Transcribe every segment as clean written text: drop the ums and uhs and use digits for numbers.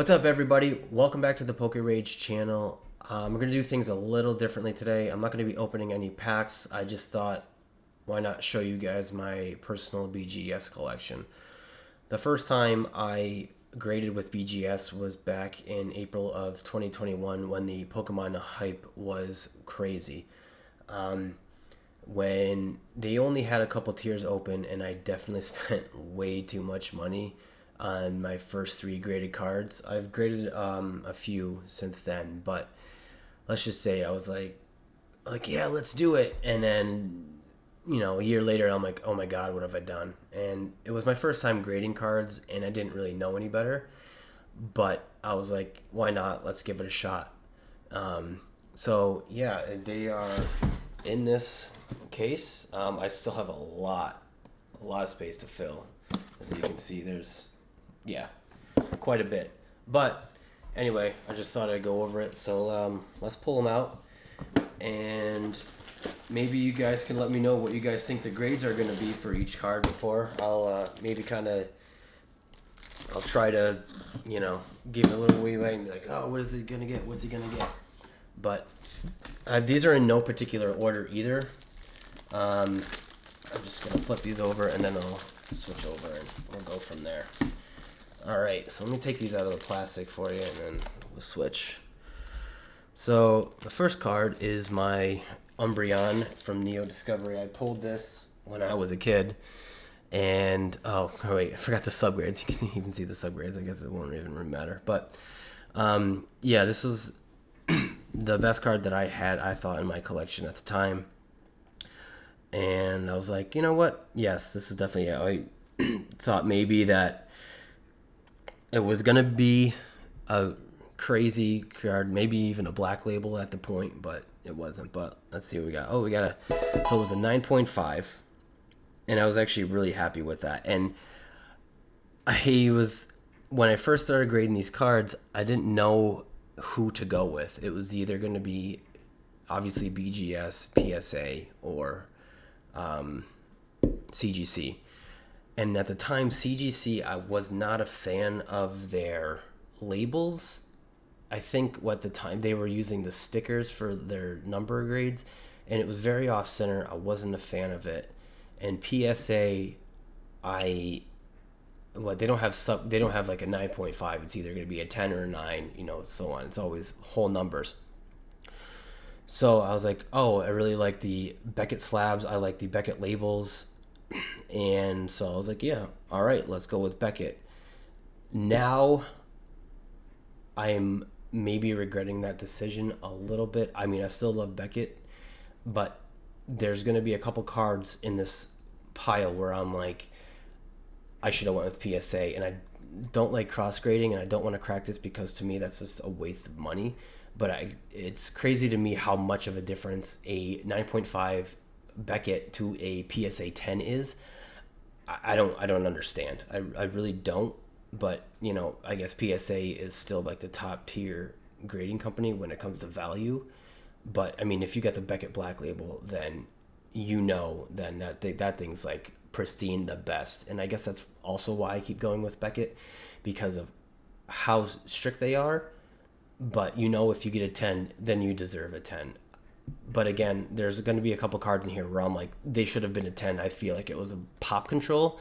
What's up, everybody? Welcome back to the Poke Rage channel. We're going to do things a little differently today. I'm not going to be opening any packs. I just thought, why not show you guys my personal BGS collection. The first time I graded with BGS was back in April of 2021 when the Pokemon hype was crazy. When they only had a couple tiers open, and I definitely spent way too much money on my first 3 graded cards. I've graded a few since then, but let's just say I was like yeah, let's do it. And then a year later, I'm like, oh my god, what have I done? And it was my first time grading cards, and I didn't really know any better. But I was like, why not? Let's give it a shot. So yeah, they are in this case. I still have a lot of space to fill. As you can see, there's quite a bit. But anyway, I just thought I'd go over it. So let's pull them out, and maybe you guys can let me know what you guys think the grades are going to be for each card before I'll I'll try to give a little leeway and be like, oh, what is he gonna get? What's he gonna get? But these are in no particular order either. I'm just gonna flip these over and then I'll switch over and we'll go from there. Alright, so let me take these out of the plastic for you and then we'll switch. So the first card is my Umbreon from Neo Discovery. I pulled this when I was a kid. And, oh wait, I forgot the subgrades. You can even see the subgrades. I guess it won't even matter. But, yeah, this was the best card that I had, I thought, in my collection at the time. And I was like, you know what? Yes, this is definitely, I thought maybe that it was going to be a crazy card, maybe even a black label at the point, but it wasn't. But let's see what we got. Oh, so it was a 9.5, and I was actually really happy with that. And when I first started grading these cards, I didn't know who to go with. It was either going to be obviously BGS, PSA, or CGC. And at the time, CGC, I was not a fan of their labels. I think at the time they were using the stickers for their number grades, and it was very off center. I wasn't a fan of it. And PSA, they don't have like a 9.5. It's either going to be a 10 or a 9, so on. It's always whole numbers. So I was like, oh, I really like the Beckett slabs. I like the Beckett labels. And so I was like, yeah, all right, let's go with Beckett. Now I'm maybe regretting that decision a little bit. I mean, I still love Beckett, but there's going to be a couple cards in this pile where I'm like, I should have went with PSA. And I don't like cross grading, and I don't want to crack this because to me that's just a waste of money. But it's crazy to me how much of a difference a 9.5 Beckett to a PSA 10 is. I don't understand. I really don't. But I guess PSA is still like the top tier grading company when it comes to value. But I mean, if you got the Beckett Black Label, then then that thing's like pristine, the best. And I guess that's also why I keep going with Beckett, because of how strict they are. But if you get a 10, then you deserve a 10. But again, there's going to be a couple cards in here where I'm like, they should have been a 10. I feel like it was a pop control.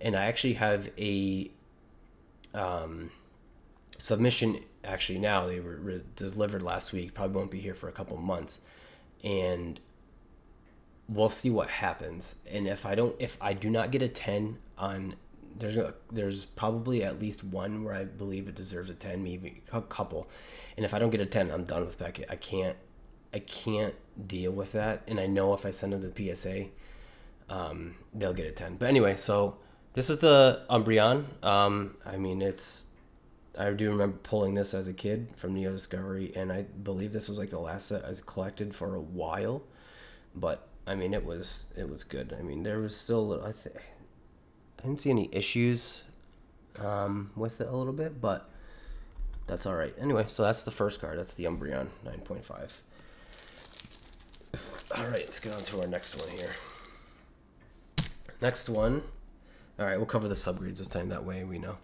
And I actually have a submission. Actually, now they were delivered last week. Probably won't be here for a couple months. And we'll see what happens. And if I do not get a 10 on, there's probably at least one where I believe it deserves a 10, maybe a couple. And if I don't get a 10, I'm done with Beckett. I can't deal with that. And I know if I send them to PSA, they'll get a 10. But anyway, so this is the Umbreon. I mean, I do remember pulling this as a kid from Neo Discovery, and I believe this was like the last set I collected for a while. But I mean, it was good. I mean, there was still I didn't see any issues with it a little bit, but that's all right. Anyway, so that's the first card. That's the Umbreon 9.5. All right, let's get on to our next one here. Next one All right, we'll cover the subgrades this time. That way we know.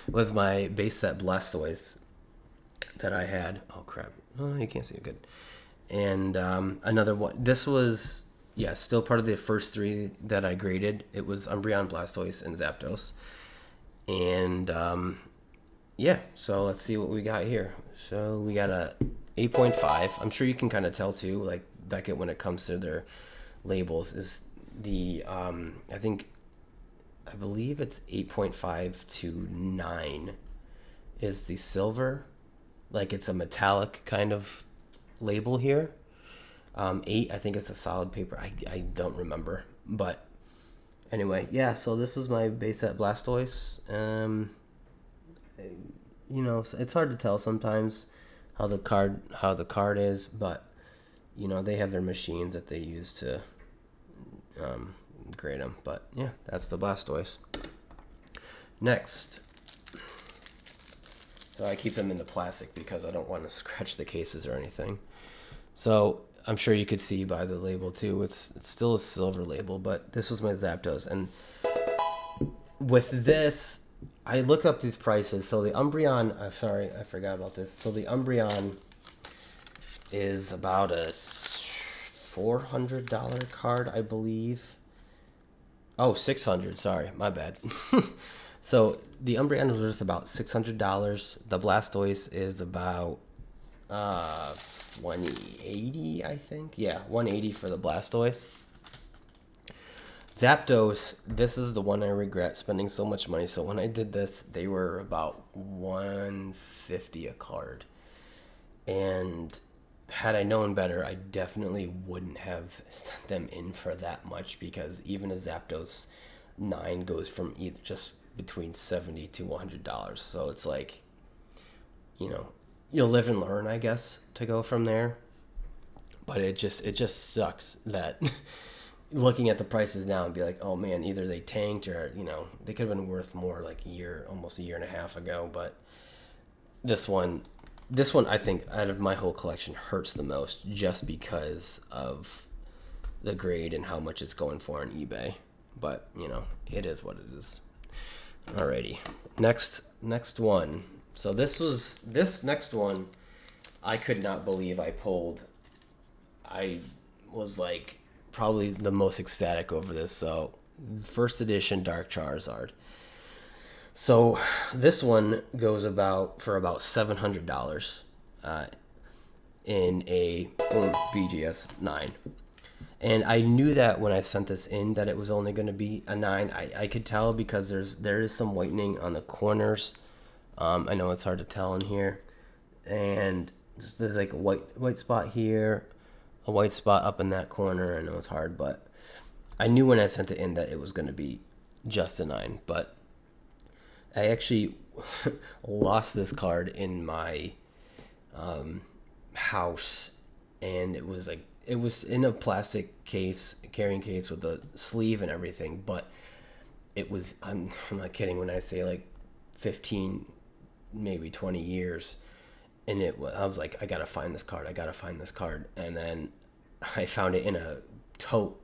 Was my base set Blastoise that I had. Oh crap! Oh, you can't see it good. And another one. This was still part of the first three that I graded. It was Umbreon, Blastoise, and Zapdos. And so let's see what we got here. So we got a 8.5. I'm sure you can kind of tell too, like Beckett, when it comes to their labels, is the I believe it's 8.5 to 9 is the silver. Like it's a metallic kind of label here. 8, I think it's a solid paper. I don't remember. But anyway, yeah, so this was my base set Blastoise. It's hard to tell sometimes how the card is, but they have their machines that they use to grade them. But yeah, that's the Blastoise. Next, so I keep them in the plastic because I don't want to scratch the cases or anything. So I'm sure you could see by the label too, it's still a silver label, but this was my Zapdos. And with this, I looked up these prices. So the Umbreon, I'm sorry, I forgot about this. So the Umbreon is about a $400 card, I believe. Oh, $600. Sorry, my bad. So the Umbreon was worth about $600. The Blastoise is about 180, I think. Yeah, 180 for the Blastoise. Zapdos, this is the one I regret spending so much money. So when I did this, they were about $150 a card. And had I known better, I definitely wouldn't have sent them in for that much, because even a Zapdos 9 goes from either just between $70 to $100. So it's like, you'll live and learn, I guess, to go from there. But it just sucks that looking at the prices now and be like, oh man, either they tanked or, they could have been worth more like almost a year and a half ago. But this one I think out of my whole collection hurts the most, just because of the grade and how much it's going for on eBay. But it is what it is. Alrighty, next one. So this next one, I could not believe I pulled. I was like probably the most ecstatic over this. So first edition Dark Charizard. So this one goes for about $700 in a BGS 9. And I knew that when I sent this in that it was only going to be a 9. I could tell because there is some whitening on the corners. I know it's hard to tell in here. And there's like a white spot here, a white spot up in that corner. I know it's hard, but I knew when I sent it in that it was going to be just a 9. But I actually lost this card in my house, and it was in a plastic case, carrying case with a sleeve and everything, but it was, I'm not kidding when I say like 15, maybe 20 years. And I was like, I gotta find this card. And then I found it in a tote,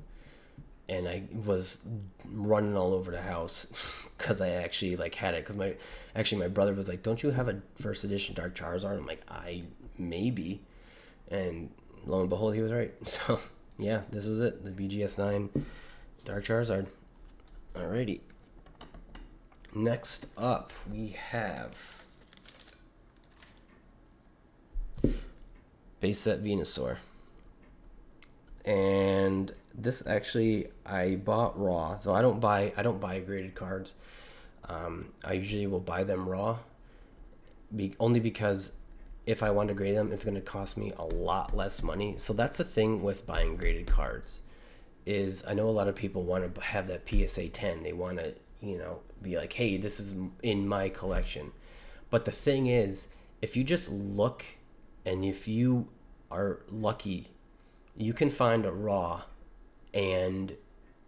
and I was running all over the house because I actually had it. Because my brother was like, don't you have a first edition Dark Charizard? I'm like, maybe. And lo and behold, he was right. So yeah, this was it. The BGS 9 Dark Charizard. Alrighty. Next up, we have base set Venusaur. And this actually I bought raw. So I don't buy graded cards. I usually will buy them raw, only because if I want to grade them, it's going to cost me a lot less money. So that's the thing with buying graded cards, is I know a lot of people want to have that PSA 10. They want to, be like, hey, this is in my collection. But the thing is, if you just look, and if you are lucky, you can find a raw, and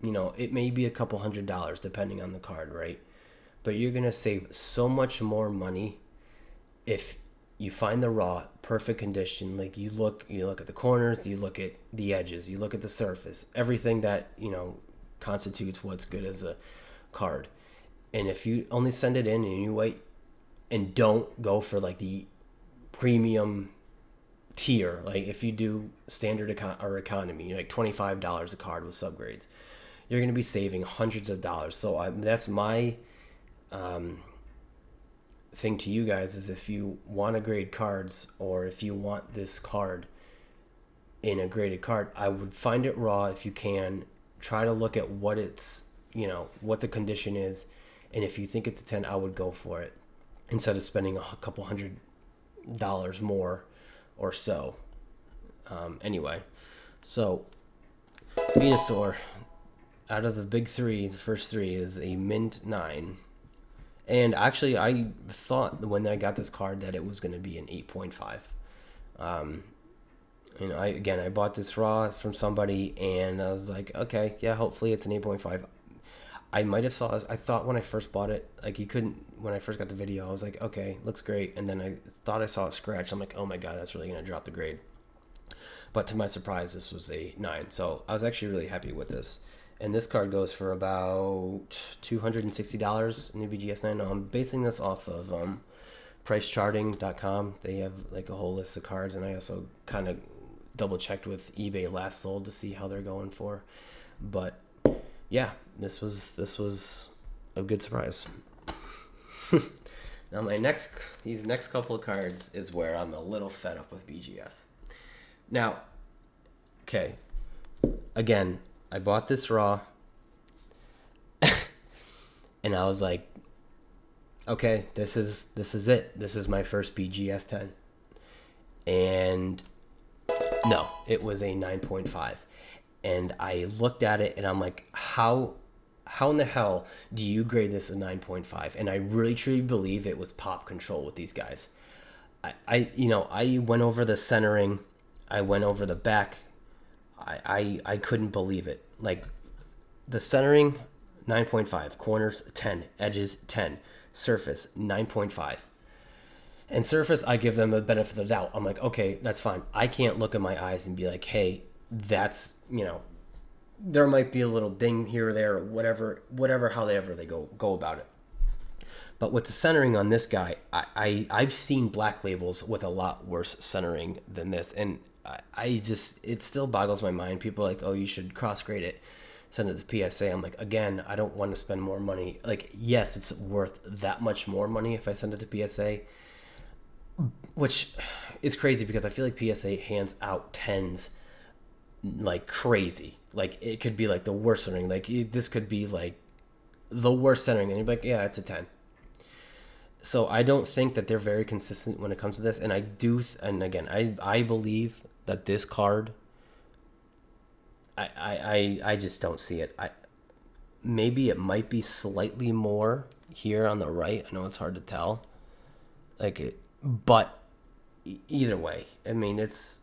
it may be a couple $100 depending on the card, right? But you're going to save so much more money if you find the raw perfect condition. Like you look at the corners, you look at the edges, you look at the surface, everything that constitutes what's good as a card. And if you only send it in and you wait and don't go for like the premium tier, like if you do standard or economy, like $25 a card with subgrades, you're going to be saving hundreds of dollars. So that's my thing to you guys, is if you want to grade cards, or if you want this card in a graded card, I would find it raw if you can. Try to look at what it's, what the condition is, and if you think it's a 10, I would go for it instead of spending a couple $100 more or so. Anyway, so Venusaur, out of the big three, the first three is a mint 9. And actually, I thought when I got this card that it was going to be an 8.5. I bought this raw from somebody, and I was like, okay, yeah, hopefully it's an 8.5. I might have I thought when I first bought it, like you couldn't, when I first got the video, I was like, okay, looks great. And then I thought I saw a scratch. I'm like, oh my God, that's really going to drop the grade. But to my surprise, this was a 9. So I was actually really happy with this. And this card goes for about $260 in the BGS 9. Now, I'm basing this off of pricecharting.com. They have like a whole list of cards. And I also kind of double checked with eBay last sold to see how they're going for. But yeah, this was a good surprise. Now these next couple of cards is where I'm a little fed up with BGS. Now, okay, again, I bought this raw, and I was like, okay, this is it. This is my first BGS 10, and no, it was a 9.5. And I looked at it and I'm like, how in the hell do you grade this a 9.5? And I really truly believe it was pop control with these guys. I went over the centering, I went over the back. I couldn't believe it. Like the centering, 9.5, corners 10, edges 10, surface 9.5. And surface, I give them a benefit of the doubt. I'm like, okay, that's fine. I can't look in my eyes and be like, hey, that's, there might be a little ding here or there, or whatever, however they go about it. But with the centering on this guy, I've seen black labels with a lot worse centering than this. And it still boggles my mind. People are like, oh, you should cross grade it, send it to PSA. I'm like, again, I don't want to spend more money. Like, yes, it's worth that much more money if I send it to PSA, which is crazy because I feel like PSA hands out 10s like crazy. Like it could be like the worst centering. Like this could be like the worst centering, and you're like, yeah, it's a 10. So I don't think that they're very consistent when it comes to this. And I do, and again, I believe that this card, I just don't see it. Maybe it might be slightly more here on the right. I know it's hard to tell. But either way, I mean, it's,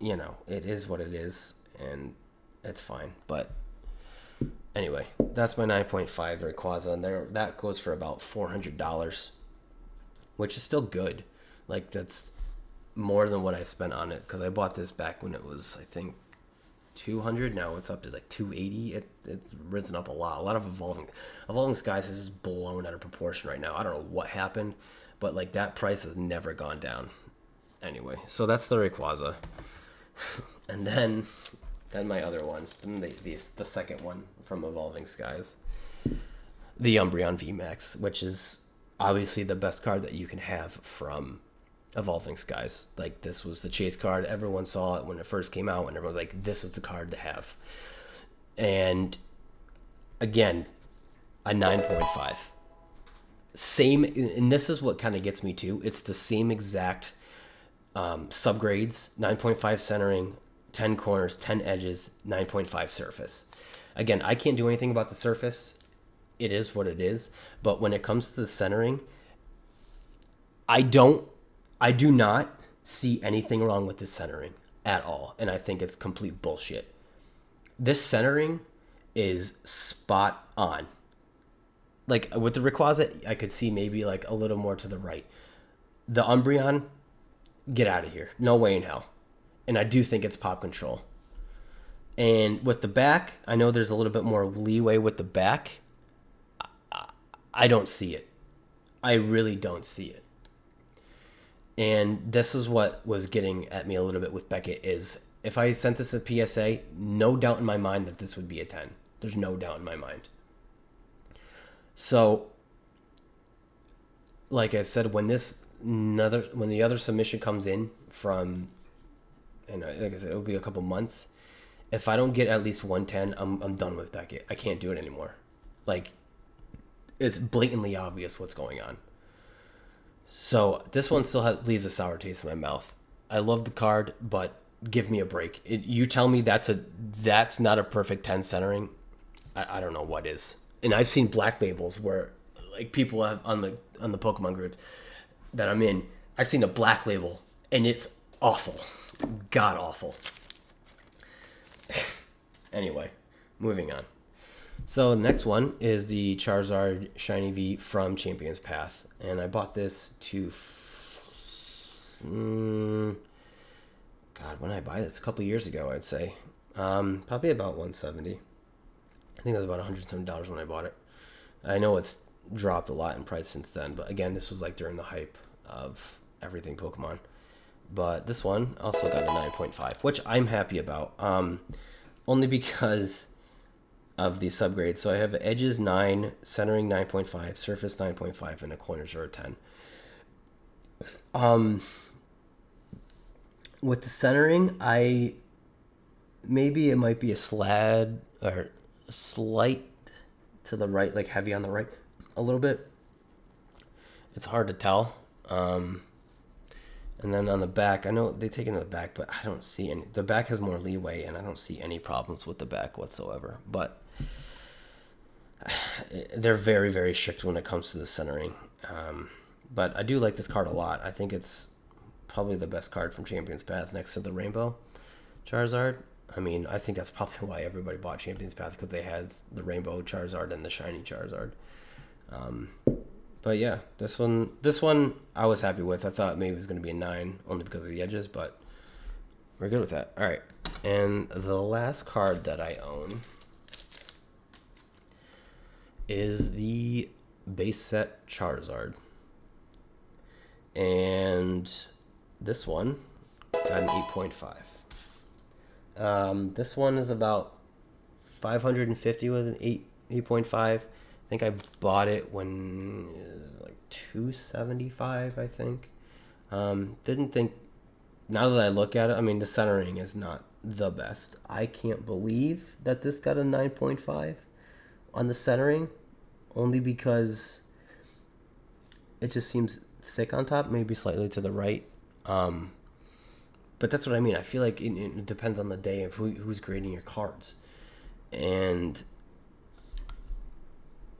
it is what it is, and it's fine. But anyway, that's my 9.5 Rayquaza, and that goes for about $400, which is still good. Like, that's more than what I spent on it, because I bought this back when it was, I think, $200. Now it's up to like $280. It's risen up a lot. A lot of Evolving Skies is just blown out of proportion right now. I don't know what happened, but like that price has never gone down. Anyway, so that's the Rayquaza. And then my other one, the second one from Evolving Skies, the Umbreon VMAX, which is obviously the best card that you can have from Evolving Skies. Like, this was the chase card. Everyone saw it when it first came out, and everyone was like, this is the card to have. And again, a 9.5. Same, and this is what kind of gets me too. It's the same exact subgrades, 9.5 centering, 10 corners, 10 edges, 9.5 surface. Again, I can't do anything about the surface. It is what it is. But when it comes to the centering, I do not see anything wrong with this centering at all. And I think it's complete bullshit. This centering is spot on. Like, with the Rayquaza, I could see maybe like a little more to the right. The Umbreon, get out of here. No way in hell. And I do think it's pop control. And with the back, I know there's a little bit more leeway with the back. I don't see it. I really don't see it. And this is what was getting at me a little bit with Beckett is if I sent this a PSA, no doubt in my mind that this would be a 10. There's no doubt in my mind. So, like I said, when the other submission comes in from, and like I said, it'll be a couple months. If I don't get at least 110, I'm done with Beckett. I can't do it anymore. Like, it's blatantly obvious what's going on. So this one still leaves a sour taste in my mouth. I love the card, but give me a break. You tell me that's not a perfect 10 centering. I don't know what is. And I've seen black labels where like people have on the Pokemon group that I'm in. I've seen a black label and it's awful, god awful. Anyway, moving on. So the next one is the Charizard Shiny V from Champion's Path. And I bought this to... God, when did I buy this? A couple years ago, I'd say. Probably about $170. I think it was about $170 when I bought it. I know it's dropped a lot in price since then. But again, this was like during the hype of everything Pokemon. But this one also got a 9.5, which I'm happy about. Only because of the subgrades. So I have edges 9, centering 9.5, surface 9.5, and a corners are a 10. With the centering, maybe it might be a slad or a slight to the right, like heavy on the right a little bit. It's hard to tell. And then on the back, I know they take it to the back, but I don't see any. The back has more leeway, and I don't see any problems with the back whatsoever. But they're very, very strict when it comes to the centering. But I do like this card a lot. I think it's probably the best card from Champion's Path next to the Rainbow Charizard. I mean, I think that's probably why everybody bought Champion's Path, because they had the Rainbow Charizard and the Shiny Charizard. But yeah, this one I was happy with. I thought maybe it was going to be a 9 only because of the edges, but we're good with that. All right, and the last card that I own is the base set Charizard. And this one got an 8.5. This one is about 550 with an 8.5. I think I bought it when it was like 275, I think. Didn't think, now that I look at it, I mean, the centering is not the best. I can't believe that this got a 9.5 on the centering, only because it just seems thick on top, maybe slightly to the right. But that's what I mean. I feel like it depends on the day of who's grading your cards. And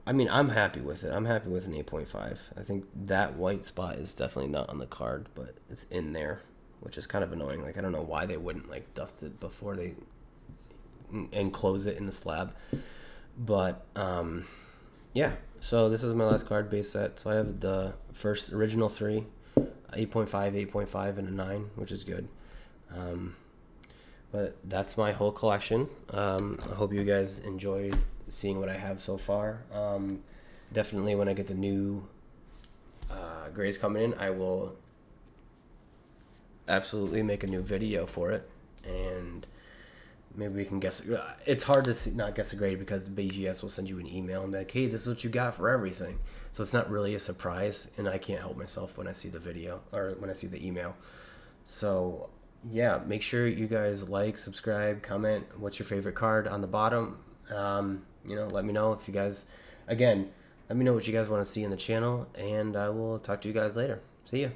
I mean, I'm happy with it. I'm happy with an 8.5. I think that white spot is definitely not on the card, but it's in there, which is kind of annoying. Like, I don't know why they wouldn't like dust it before they enclose it in the slab. But yeah. So this is my last card base set. So I have the first original 3, 8.5, 8.5, and a 9, which is good. But that's my whole collection. I hope you guys enjoyed seeing what I have so far. Definitely when I get the new grades coming in, I will absolutely make a new video for it. And maybe we can guess. It's hard to not guess a grade because BGS will send you an email and be like, hey, this is what you got for everything. So it's not really a surprise, and I can't help myself when I see the video or when I see the email. So yeah, make sure you guys like, subscribe, comment. What's your favorite card on the bottom? Let me know if you guys, again, let me know what you guys want to see in the channel, and I will talk to you guys later. See ya.